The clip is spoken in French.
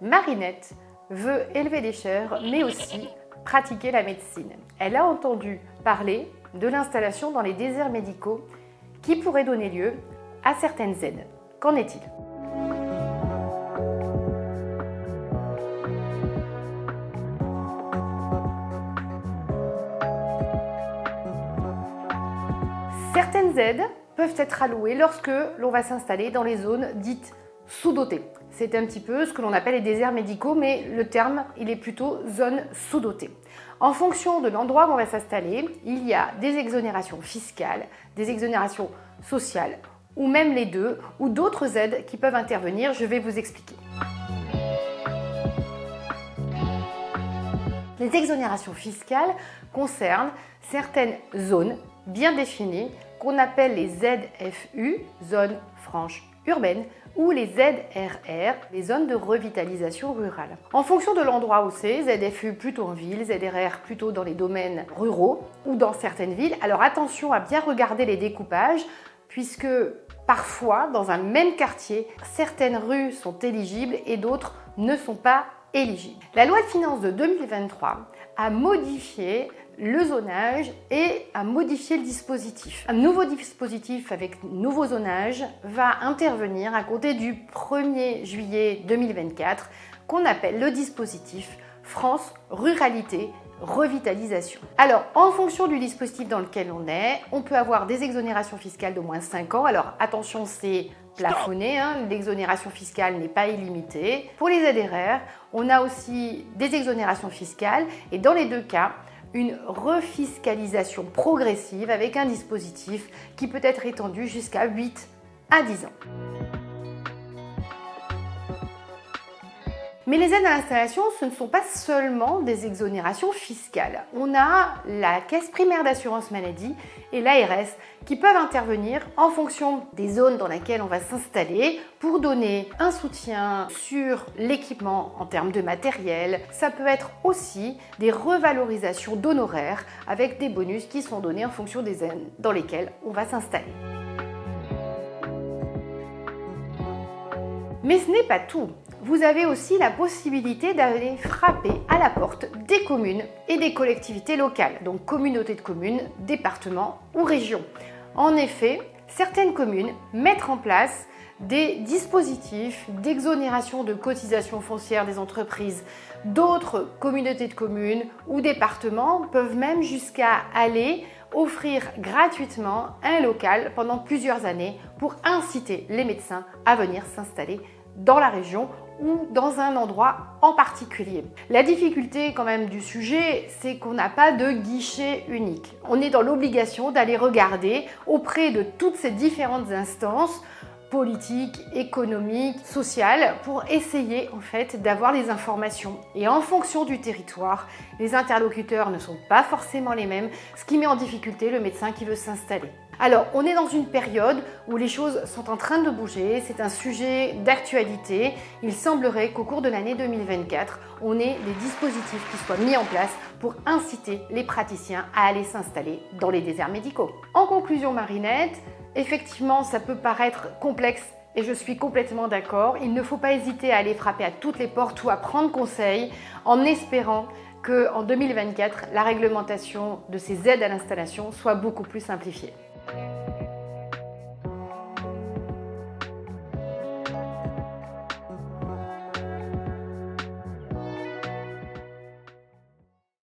Marinette veut élever des chèvres, mais aussi pratiquer la médecine. Elle a entendu parler de l'installation dans les déserts médicaux qui pourrait donner lieu à certaines aides. Qu'en est-il ? Certaines aides peuvent être allouées lorsque l'on va s'installer dans les zones dites sous-dotées. C'est un petit peu ce que l'on appelle les déserts médicaux, mais le terme, il est plutôt zone sous-dotée. En fonction de l'endroit où on va s'installer, il y a des exonérations fiscales, des exonérations sociales, ou même les deux, ou d'autres aides qui peuvent intervenir. Je vais vous expliquer. Les exonérations fiscales concernent certaines zones bien définies qu'on appelle les ZFU, zones franches urbaines, ou les ZRR, les zones de revitalisation rurale. En fonction de l'endroit où c'est, ZFU plutôt en ville, ZRR plutôt dans les domaines ruraux ou dans certaines villes. Alors attention à bien regarder les découpages, puisque parfois, dans un même quartier, certaines rues sont éligibles et d'autres ne sont pas éligibles. La loi de finances de 2023 a modifié le zonage et a modifié le dispositif. Un nouveau dispositif avec nouveau zonage va intervenir à compter du 1er juillet 2024 qu'on appelle le dispositif France Ruralité Revitalisation. Alors, en fonction du dispositif dans lequel on peut avoir des exonérations fiscales d'au moins 5 ans. Alors, attention, c'est plafonné, l'exonération fiscale n'est pas illimitée. Pour les ZRR, on a aussi des exonérations fiscales et dans les deux cas, une refiscalisation progressive avec un dispositif qui peut être étendu jusqu'à 8 à 10 ans. Mais les aides à l'installation, ce ne sont pas seulement des exonérations fiscales. On a la Caisse primaire d'assurance maladie et l'ARS qui peuvent intervenir en fonction des zones dans lesquelles on va s'installer pour donner un soutien sur l'équipement en termes de matériel. Ça peut être aussi des revalorisations d'honoraires avec des bonus qui sont donnés en fonction des zones dans lesquelles on va s'installer. Mais ce n'est pas tout. Vous avez aussi la possibilité d'aller frapper à la porte des communes et des collectivités locales, donc communautés de communes, départements ou régions. En effet, certaines communes mettent en place des dispositifs d'exonération de cotisations foncières des entreprises. D'autres communautés de communes ou départements peuvent même jusqu'à aller offrir gratuitement un local pendant plusieurs années pour inciter les médecins à venir s'installer dans la région ou dans un endroit en particulier. La difficulté quand même du sujet, c'est qu'on n'a pas de guichet unique. On est dans l'obligation d'aller regarder auprès de toutes ces différentes instances politiques, économiques, sociales, pour essayer en fait d'avoir les informations. Et en fonction du territoire, les interlocuteurs ne sont pas forcément les mêmes, ce qui met en difficulté le médecin qui veut s'installer. Alors, on est dans une période où les choses sont en train de bouger, c'est un sujet d'actualité. Il semblerait qu'au cours de l'année 2024, on ait des dispositifs qui soient mis en place pour inciter les praticiens à aller s'installer dans les déserts médicaux. En conclusion, Marinette, effectivement, ça peut paraître complexe et je suis complètement d'accord. Il ne faut pas hésiter à aller frapper à toutes les portes ou à prendre conseil en espérant qu'en 2024, la réglementation de ces aides à l'installation soit beaucoup plus simplifiée.